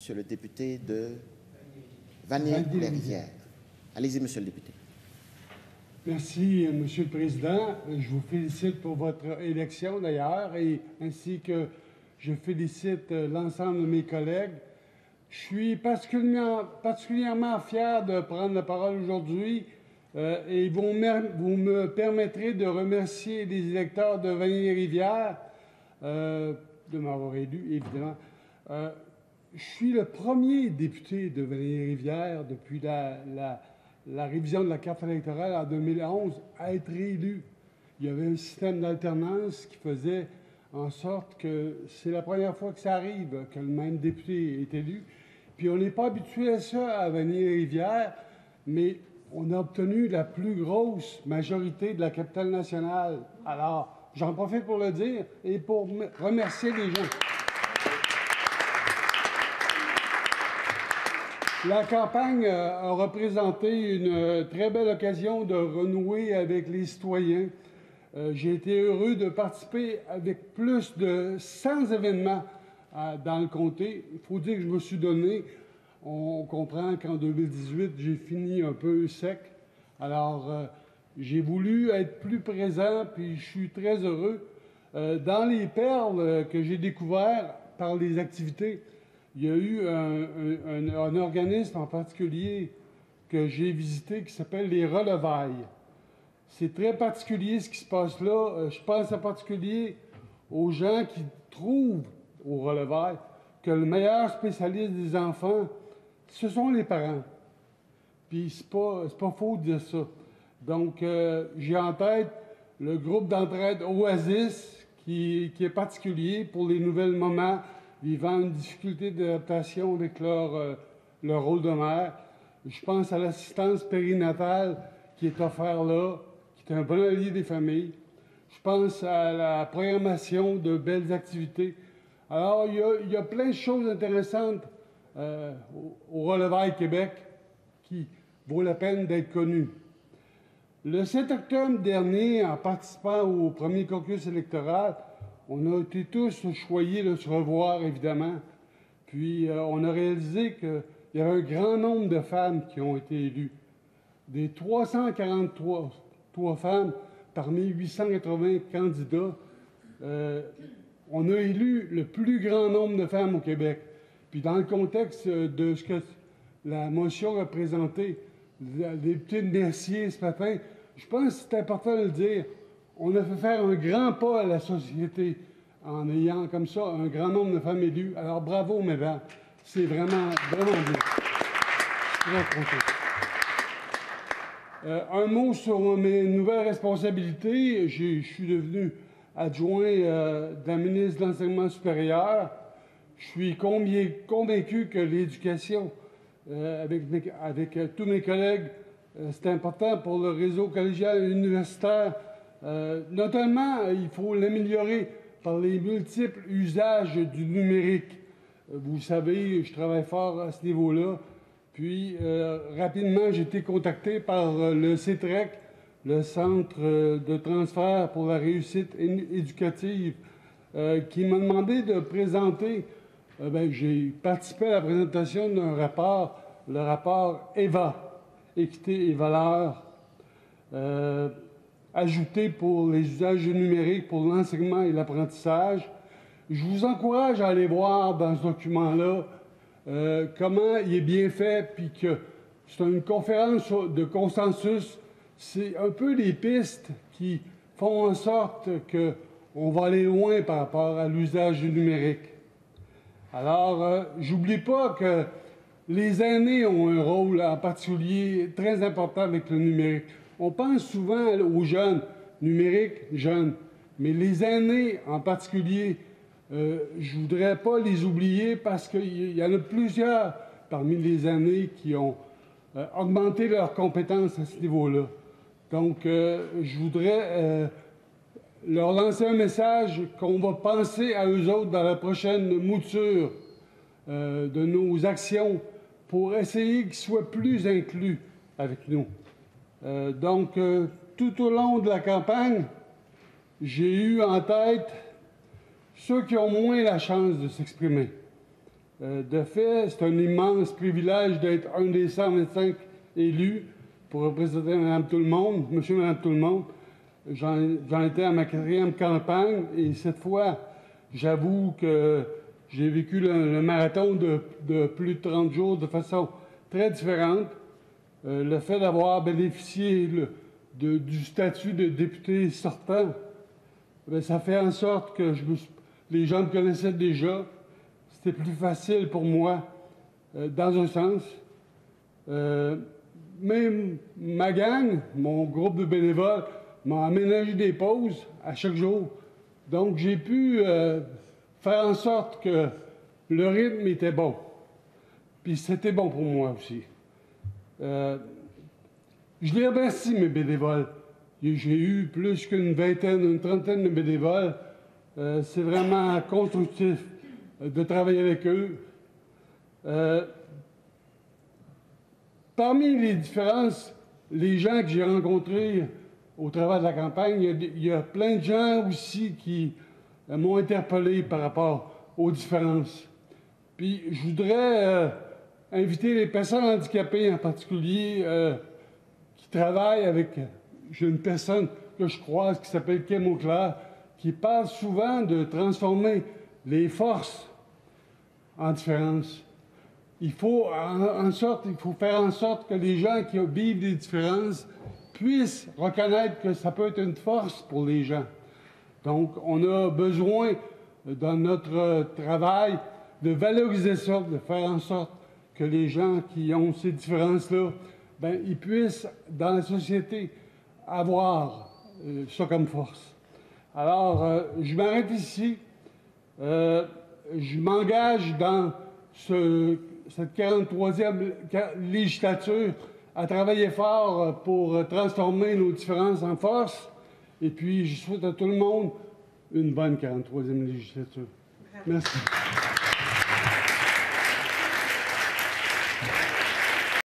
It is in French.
Monsieur le député de Vanier-les-Rivières. Allez-y, Monsieur le député. Merci, Monsieur le Président. Je vous félicite pour votre élection, d'ailleurs, et ainsi que je félicite l'ensemble de mes collègues. Je suis particulièrement fier de prendre la parole aujourd'hui et vous me permettrez de remercier les électeurs de Vanier-les-Rivières de m'avoir élu, évidemment. Je suis le premier député de Vanier-les-Rivières depuis la révision de la carte électorale en 2011 à être élu. Il y avait un système d'alternance qui faisait en sorte que c'est la première fois que ça arrive, que le même député est élu. Puis on n'est pas habitué à ça à Vanier-les-Rivières, mais on a obtenu la plus grosse majorité de la capitale nationale. Alors, j'en profite pour le dire et pour remercier les gens. La campagne a représenté une très belle occasion de renouer avec les citoyens. J'ai été heureux de participer avec plus de 100 événements dans le comté. Il faut dire que je me suis donné. On comprend qu'en 2018, j'ai fini un peu sec. Alors, j'ai voulu être plus présent, puis je suis très heureux. Dans les perles que j'ai découvertes par les activités, il y a eu un organisme en particulier que j'ai visité qui s'appelle les Relevailles. C'est très particulier ce qui se passe là. Je pense en particulier aux gens qui trouvent aux Relevailles que le meilleur spécialiste des enfants, ce sont les parents. Puis c'est pas faux de dire ça. Donc, j'ai en tête le groupe d'entraide Oasis qui est particulier pour les nouvelles mamans vivant une difficulté d'adaptation avec leur rôle de mère. Je pense à l'assistance périnatale qui est offerte là, qui est un bon allié des familles. Je pense à la programmation de belles activités. Alors, il y a plein de choses intéressantes au Relevailles Québec qui vaut la peine d'être connues. Le 7 octobre dernier, en participant au premier caucus électoral, on a été tous choyés de se revoir, évidemment. Puis, on a réalisé qu'il y avait un grand nombre de femmes qui ont été élues. Des 343 femmes parmi 880 candidats, on a élu le plus grand nombre de femmes au Québec. Puis, dans le contexte de ce que la motion a présenté, le député de Mercier ce matin, je pense que c'est important de le dire. On a fait faire un grand pas à la société en ayant comme ça un grand nombre de femmes élues. Alors bravo, mesdames. C'est vraiment, vraiment bien. Très content. Un mot sur mes nouvelles responsabilités. Je suis devenu adjoint de la ministre de l'Enseignement supérieur. Je suis convaincu que l'éducation, avec tous mes collègues, c'est important pour le réseau collégial et universitaire. Notamment, il faut l'améliorer par les multiples usages du numérique. Vous savez, je travaille fort à ce niveau-là. Puis, rapidement, j'ai été contacté par le CETREC, le Centre de transfert pour la réussite éducative, qui m'a demandé de présenter. J'ai participé à la présentation d'un rapport, le rapport EVA, Équité et valeurs, ajouté pour les usages numériques pour l'enseignement et l'apprentissage. Je vous encourage à aller voir dans ce document-là comment il est bien fait, puis que c'est une conférence de consensus. C'est un peu les pistes qui font en sorte qu'on va aller loin par rapport à l'usage du numérique. Alors, j'oublie pas que les aînés ont un rôle en particulier très important avec le numérique. On pense souvent aux jeunes, numérique, jeunes, mais les aînés en particulier, je ne voudrais pas les oublier parce qu'il y en a plusieurs parmi les aînés qui ont augmenté leurs compétences à ce niveau-là. Donc, je voudrais leur lancer un message qu'on va penser à eux autres dans la prochaine mouture de nos actions pour essayer qu'ils soient plus inclus avec nous. Donc, tout au long de la campagne, j'ai eu en tête ceux qui ont moins la chance de s'exprimer. De fait, c'est un immense privilège d'être un des 125 élus pour représenter Mme Tout-le-Monde, Monsieur et Mme Tout-le-Monde. J'en étais à ma 4e campagne et cette fois, j'avoue que j'ai vécu le marathon de plus de 30 jours de façon très différente. Le fait d'avoir bénéficié du statut de député sortant, bien, ça fait en sorte que les gens me connaissaient déjà. C'était plus facile pour moi, dans un sens. Même ma gang, mon groupe de bénévoles, m'a aménagé des pauses à chaque jour. Donc, j'ai pu faire en sorte que le rythme était bon. Puis c'était bon pour moi aussi. Je les remercie, mes bénévoles. J'ai eu plus qu'une vingtaine, une trentaine de bénévoles. C'est vraiment constructif de travailler avec eux. Parmi les différences, les gens que j'ai rencontrés au travers de la campagne, il y a plein de gens aussi qui m'ont interpellé par rapport aux différences. Puis je voudrais inviter les personnes handicapées en particulier qui travaillent avec... J'ai une personne que je croise qui s'appelle Kim Auclair, qui parle souvent de transformer les forces en différences. Il faut faire en sorte que les gens qui vivent des différences puissent reconnaître que ça peut être une force pour les gens. Donc, on a besoin, dans notre travail, de valoriser ça, de faire en sorte que les gens qui ont ces différences-là, bien, ils puissent, dans la société, avoir ça comme force. Alors, je m'arrête ici. Je m'engage dans cette 43e législature à travailler fort pour transformer nos différences en force. Et puis, je souhaite à tout le monde une bonne 43e législature. Merci.